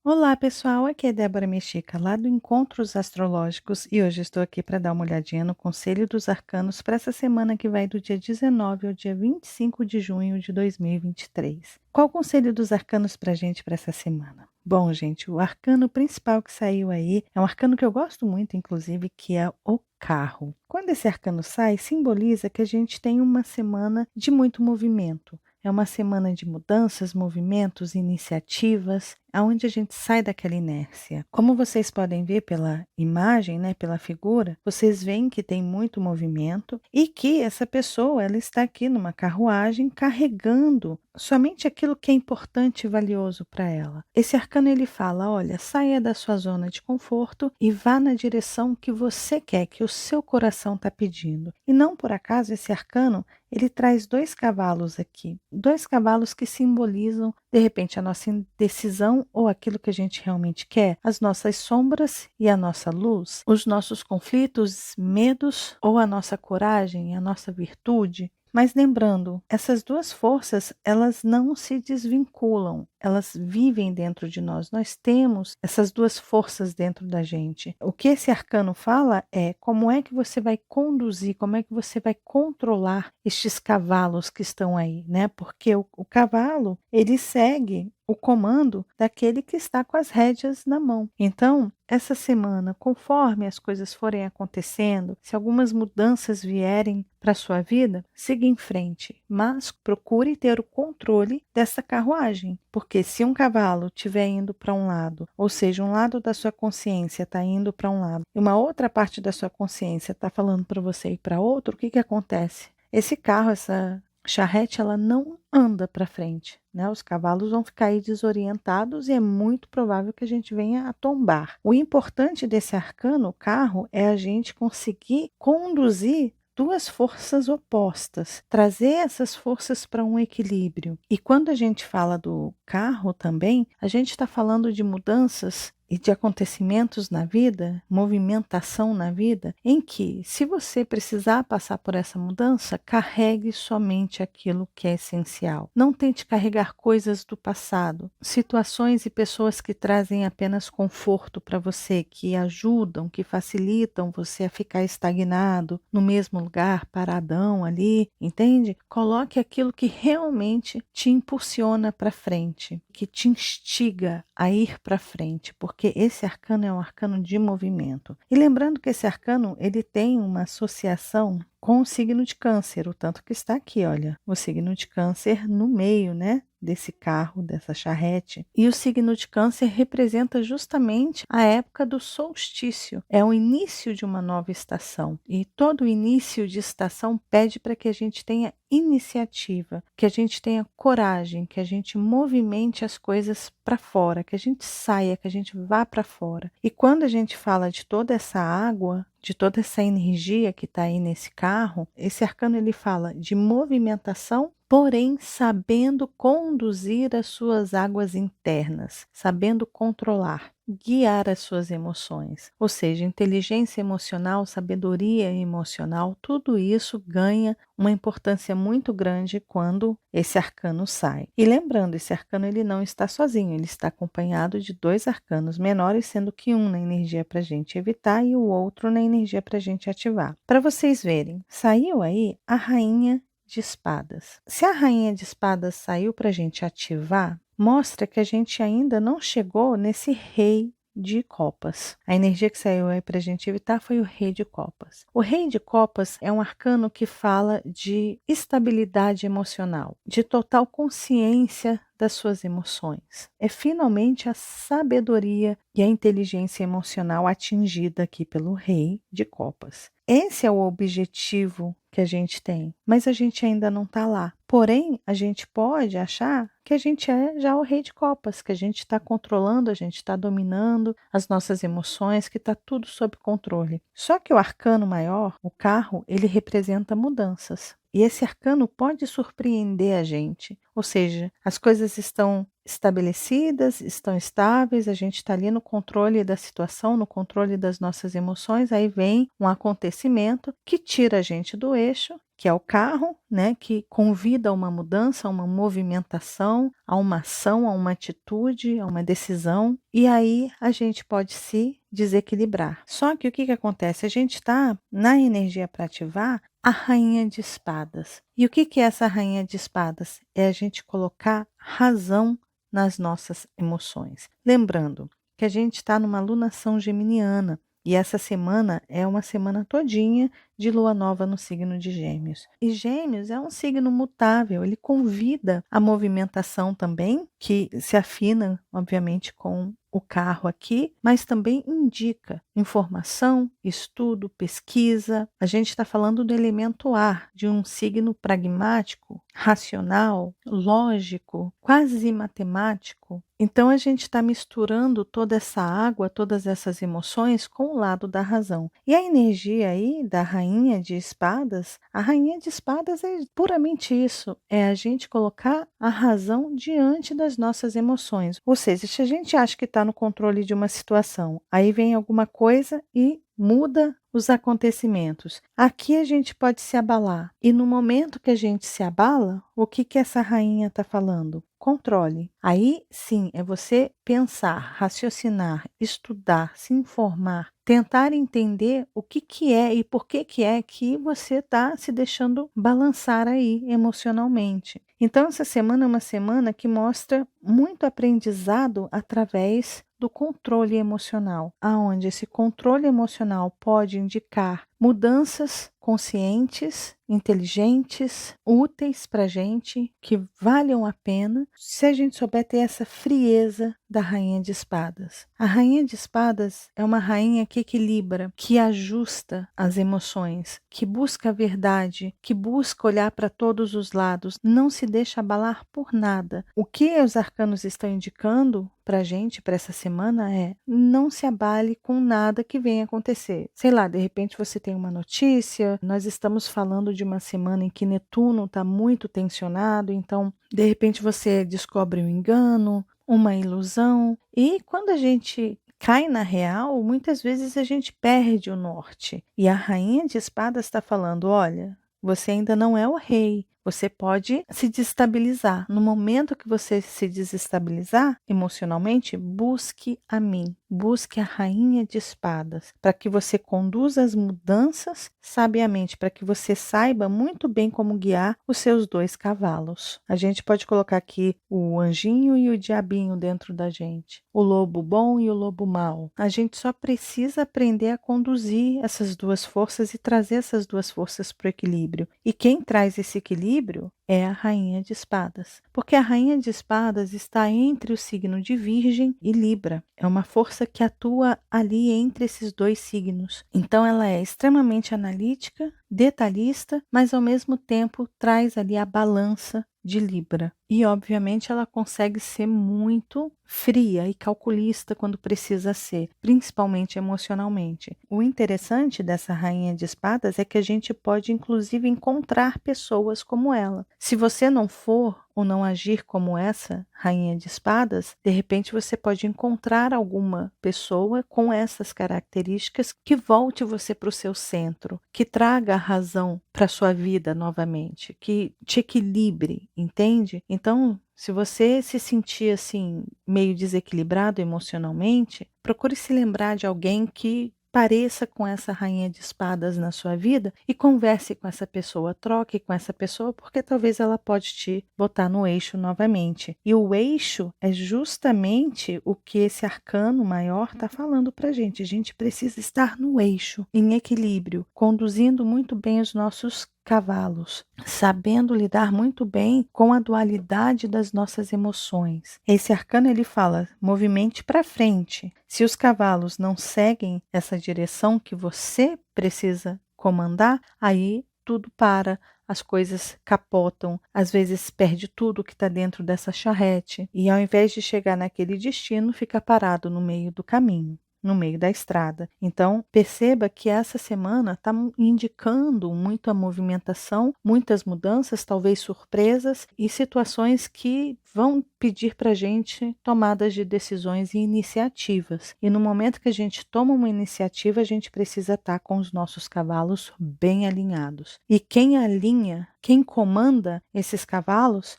Olá, pessoal. Aqui é Débora Mexica, lá do Encontros Astrológicos, e hoje estou aqui para dar uma olhadinha no Conselho dos Arcanos para essa semana que vai do dia 19 ao dia 25 de junho de 2023. Qual o Conselho dos Arcanos para a gente para essa semana? Bom, gente, o arcano principal que saiu aí é um arcano que eu gosto muito, inclusive, que é o carro. Quando esse arcano sai, simboliza que a gente tem uma semana de muito movimento. É uma semana de mudanças, movimentos, iniciativas, aonde a gente sai daquela inércia. Como vocês podem ver pela imagem, né, pela figura, vocês veem que tem muito movimento e que essa pessoa ela está aqui numa carruagem carregando somente aquilo que é importante e valioso para ela. Esse arcano ele fala, olha, saia da sua zona de conforto e vá na direção que você quer, que o seu coração está pedindo. E não por acaso esse arcano ele traz dois cavalos aqui, dois cavalos que simbolizam, de repente, a nossa indecisão ou aquilo que a gente realmente quer, as nossas sombras e a nossa luz, os nossos conflitos, medos ou a nossa coragem, a nossa virtude. Mas lembrando, essas duas forças, elas não se desvinculam, elas vivem dentro de nós. Nós temos essas duas forças dentro da gente. O que esse arcano fala é como é que você vai conduzir, como é que você vai controlar estes cavalos que estão aí, né? Porque o cavalo, ele segue o comando daquele que está com as rédeas na mão. Então, essa semana, conforme as coisas forem acontecendo, se algumas mudanças vierem para a sua vida, siga em frente, mas procure ter o controle dessa carruagem, porque se um cavalo estiver indo para um lado, ou seja, um lado da sua consciência está indo para um lado, e uma outra parte da sua consciência está falando para você ir para outro, o que acontece? Esse carro, essa charrete, ela não anda para frente, né? Os cavalos vão ficar aí desorientados e é muito provável que a gente venha a tombar. O importante desse arcano, o carro, é a gente conseguir conduzir duas forças opostas, trazer essas forças para um equilíbrio. E quando a gente fala do carro também, a gente está falando de mudanças e de acontecimentos na vida, movimentação na vida, em que, se você precisar passar por essa mudança, carregue somente aquilo que é essencial. Não tente carregar coisas do passado, situações e pessoas que trazem apenas conforto para você, que ajudam, que facilitam você a ficar estagnado no mesmo lugar, paradão ali, entende? Coloque aquilo que realmente te impulsiona para frente, que te instiga a ir para frente, porque esse arcano é um arcano de movimento. E lembrando que esse arcano ele tem uma associação com o signo de Câncer, o tanto que está aqui, olha, o signo de Câncer no meio, né, desse carro, dessa charrete. E o signo de Câncer representa justamente a época do solstício, é o início de uma nova estação. E todo início de estação pede para que a gente tenha iniciativa, que a gente tenha coragem, que a gente movimente as coisas para fora, que a gente saia, que a gente vá para fora. E quando a gente fala de toda essa água, de toda essa energia que está aí nesse carro, esse arcano ele fala de movimentação, porém sabendo conduzir as suas águas internas, sabendo controlar, guiar as suas emoções. Ou seja, inteligência emocional, sabedoria emocional, tudo isso ganha uma importância muito grande quando esse arcano sai. E lembrando, esse arcano ele não está sozinho, ele está acompanhado de dois arcanos menores, sendo que um na energia para a gente evitar e o outro na energia para a gente ativar. Para vocês verem, saiu aí a Rainha de Espadas. Se a Rainha de Espadas saiu para a gente ativar, mostra que a gente ainda não chegou nesse Rei de Copas. A energia que saiu aí para a gente evitar foi o Rei de Copas. O Rei de Copas é um arcano que fala de estabilidade emocional, de total consciência das suas emoções. É finalmente a sabedoria e a inteligência emocional atingida aqui pelo Rei de Copas. Esse é o objetivo que a gente tem, mas a gente ainda não está lá. Porém, a gente pode achar que a gente é já o Rei de Copas, que a gente está controlando, a gente está dominando as nossas emoções, que está tudo sob controle. Só que o arcano maior, o carro, ele representa mudanças. E esse arcano pode surpreender a gente, ou seja, as coisas estão estabelecidas, estão estáveis, a gente está ali no controle da situação, no controle das nossas emoções, aí vem um acontecimento que tira a gente do eixo, que é o carro, né, que convida a uma mudança, a uma movimentação, a uma ação, a uma atitude, a uma decisão, e aí a gente pode se desequilibrar. Só que o que acontece? A gente está na energia para ativar a rainha de espadas. E o que é essa rainha de espadas? É a gente colocar razão nas nossas emoções. Lembrando que a gente está numa alunação geminiana, e essa semana é uma semana todinha de lua nova no signo de Gêmeos. E Gêmeos é um signo mutável, ele convida a movimentação também, que se afina, obviamente, com o carro aqui, mas também indica informação, estudo, pesquisa. A gente está falando do elemento ar, de um signo pragmático, racional, lógico, quase matemático. Então a gente está misturando toda essa água, todas essas emoções com o lado da razão. E a energia aí da rainha de espadas, a rainha de espadas é puramente isso, é a gente colocar a razão diante das nossas emoções. Ou seja, se a gente acha que está no controle de uma situação, aí vem alguma coisa e muda os acontecimentos. Aqui a gente pode se abalar. E no momento que a gente se abala, o que essa rainha está falando? Controle. Aí sim é você pensar, raciocinar, estudar, se informar, tentar entender o que é e por que é que você está se deixando balançar aí emocionalmente. Então essa semana é uma semana que mostra muito aprendizado através do controle emocional, aonde esse controle emocional pode indicar mudanças conscientes, inteligentes, úteis para a gente, que valham a pena, se a gente souber ter essa frieza da rainha de espadas. A rainha de espadas é uma rainha que equilibra, que ajusta as emoções, que busca a verdade, que busca olhar para todos os lados, não se deixa abalar por nada. O que os arcanos estão indicando para a gente, para essa semana, é não se abale com nada que venha acontecer. Sei lá, de repente você tem uma notícia, nós estamos falando de uma semana em que Netuno está muito tensionado, então, de repente você descobre um engano, uma ilusão, e quando a gente cai na real, muitas vezes a gente perde o norte. E a rainha de espadas está falando, olha, você ainda não é o rei. Você pode se desestabilizar. No momento que você se desestabilizar emocionalmente, busque a mim. Busque a rainha de espadas, para que você conduza as mudanças sabiamente, para que você saiba muito bem como guiar os seus 2 cavalos. A gente pode colocar aqui o anjinho e o diabinho dentro da gente, o lobo bom e o lobo mau. A gente só precisa aprender a conduzir essas 2 forças e trazer essas 2 forças para o equilíbrio. E quem traz esse equilíbrio é a rainha de espadas, porque a rainha de espadas está entre o signo de Virgem e Libra. É uma força que atua ali entre esses 2 signos. Então ela é extremamente analítica, detalhista, mas ao mesmo tempo traz ali a balança de Libra. E obviamente ela consegue ser muito fria e calculista quando precisa ser, principalmente emocionalmente. O interessante dessa rainha de espadas é que a gente pode inclusive encontrar pessoas como ela. Se você não for ou não agir como essa rainha de espadas, de repente você pode encontrar alguma pessoa com essas características que volte você para o seu centro, que traga a razão para a sua vida novamente, que te equilibre, entende? Então, se você se sentir assim, meio desequilibrado emocionalmente, procure se lembrar de alguém que pareça com essa rainha de espadas na sua vida e converse com essa pessoa, troque com essa pessoa, porque talvez ela pode te botar no eixo novamente. E o eixo é justamente o que esse arcano maior está falando para a gente. A gente precisa estar no eixo, em equilíbrio, conduzindo muito bem os nossos cavalos, sabendo lidar muito bem com a dualidade das nossas emoções. Esse arcano ele fala, movimente para frente. Se os cavalos não seguem essa direção que você precisa comandar, aí tudo para, as coisas capotam, às vezes perde tudo que está dentro dessa charrete e ao invés de chegar naquele destino, fica parado no meio do caminho. no meio da estrada. Então, perceba que essa semana está indicando muita movimentação, muitas mudanças, talvez surpresas e situações que vão pedir para a gente tomadas de decisões e iniciativas. E no momento que a gente toma uma iniciativa, a gente precisa estar com os nossos cavalos bem alinhados. E quem alinha, quem comanda esses cavalos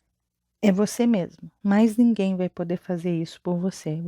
é você mesmo. Mas ninguém vai poder fazer isso por você.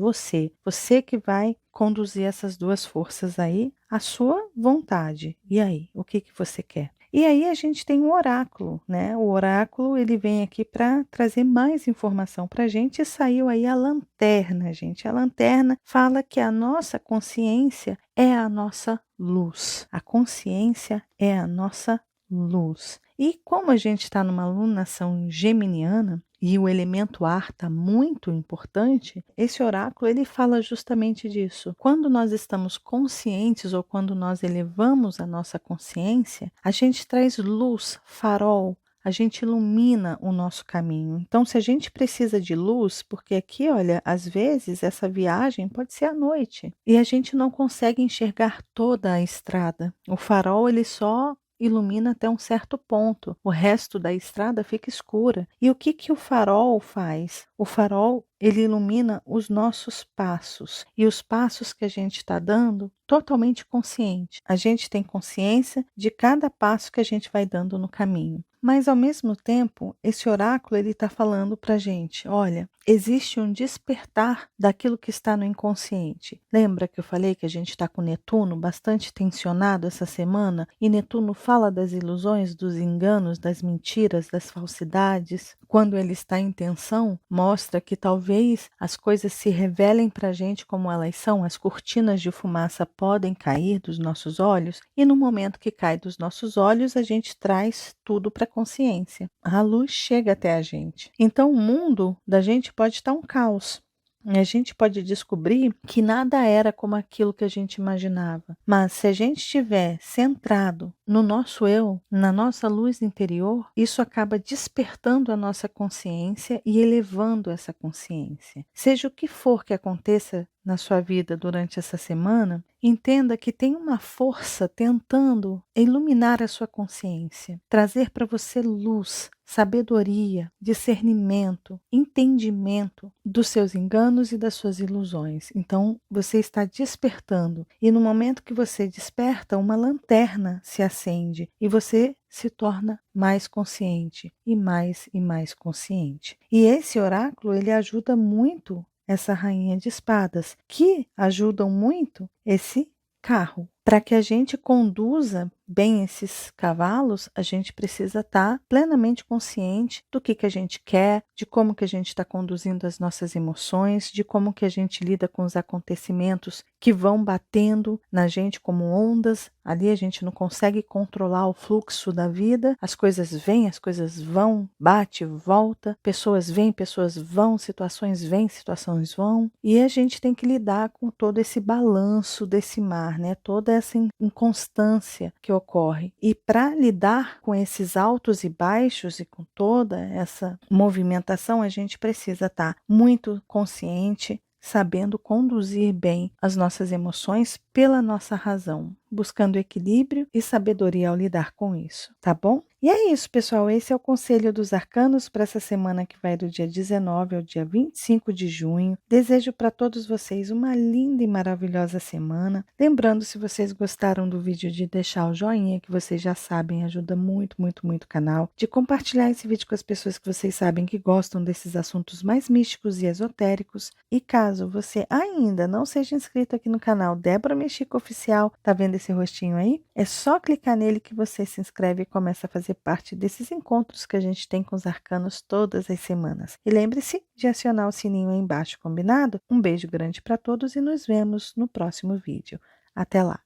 Você que vai conduzir essas duas forças aí, à sua vontade. E aí, o que você quer? E aí a gente tem o oráculo, né? O oráculo, ele vem aqui para trazer mais informação para a gente e saiu aí a lanterna, gente. A lanterna fala que a nossa consciência é a nossa luz. A consciência é a nossa luz. E como a gente está numa alunação geminiana, e o elemento ar está muito importante, esse oráculo ele fala justamente disso. Quando nós estamos conscientes ou quando nós elevamos a nossa consciência, a gente traz luz, farol, a gente ilumina o nosso caminho. Então, se a gente precisa de luz, porque aqui, olha, às vezes essa viagem pode ser à noite e a gente não consegue enxergar toda a estrada. O farol ele só ilumina até um certo ponto, o resto da estrada fica escura. E o que o farol faz? O farol ele ilumina os nossos passos e os passos que a gente está dando totalmente consciente. A gente tem consciência de cada passo que a gente vai dando no caminho. Mas ao mesmo tempo, esse oráculo ele está falando para a gente, olha, existe um despertar daquilo que está no inconsciente. Lembra que eu falei que a gente está com Netuno bastante tensionado essa semana? E Netuno fala das ilusões, dos enganos, das mentiras, das falsidades. Quando ele está em tensão, mostra que talvez as coisas se revelem para a gente como elas são, as cortinas de fumaça podem cair dos nossos olhos e no momento que cai dos nossos olhos, a gente traz tudo para a consciência. A luz chega até a gente. Então o mundo da gente pode estar um caos. A gente pode descobrir que nada era como aquilo que a gente imaginava. Mas se a gente estiver centrado no nosso eu, na nossa luz interior, isso acaba despertando a nossa consciência e elevando essa consciência. Seja o que for que aconteça na sua vida durante essa semana, entenda que tem uma força tentando iluminar a sua consciência, trazer para você luz, sabedoria, discernimento, entendimento dos seus enganos e das suas ilusões. Então, você está despertando e no momento que você desperta, uma lanterna se acende e você se torna mais consciente e mais consciente. E esse oráculo, ele ajuda muito essa rainha de espadas, que ajudam muito esse carro. Para que a gente conduza bem esses cavalos, a gente precisa estar plenamente consciente do que a gente quer, de como que a gente está conduzindo as nossas emoções, de como que a gente lida com os acontecimentos que vão batendo na gente como ondas. Ali a gente não consegue controlar o fluxo da vida, as coisas vêm, as coisas vão, bate, volta, pessoas vêm, pessoas vão, situações vêm, situações vão, e a gente tem que lidar com todo esse balanço desse mar, né? Toda essa inconstância que ocorre. E para lidar com esses altos e baixos e com toda essa movimentação, a gente precisa estar muito consciente, sabendo conduzir bem as nossas emoções pela nossa razão, buscando equilíbrio e sabedoria ao lidar com isso, tá bom? E é isso, pessoal. Esse é o Conselho dos Arcanos para essa semana que vai do dia 19 ao dia 25 de junho. Desejo para todos vocês uma linda e maravilhosa semana. Lembrando, se vocês gostaram do vídeo, de deixar o joinha, que vocês já sabem, ajuda muito, muito, muito o canal. De compartilhar esse vídeo com as pessoas que vocês sabem que gostam desses assuntos mais místicos e esotéricos. E caso você ainda não seja inscrito aqui no canal Débora Mexica Oficial, tá vendo esse rostinho aí? É só clicar nele que você se inscreve e começa a fazer parte desses encontros que a gente tem com os arcanos todas as semanas. E lembre-se de acionar o sininho aí embaixo, combinado? Um beijo grande para todos e nos vemos no próximo vídeo. Até lá.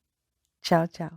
Tchau, tchau.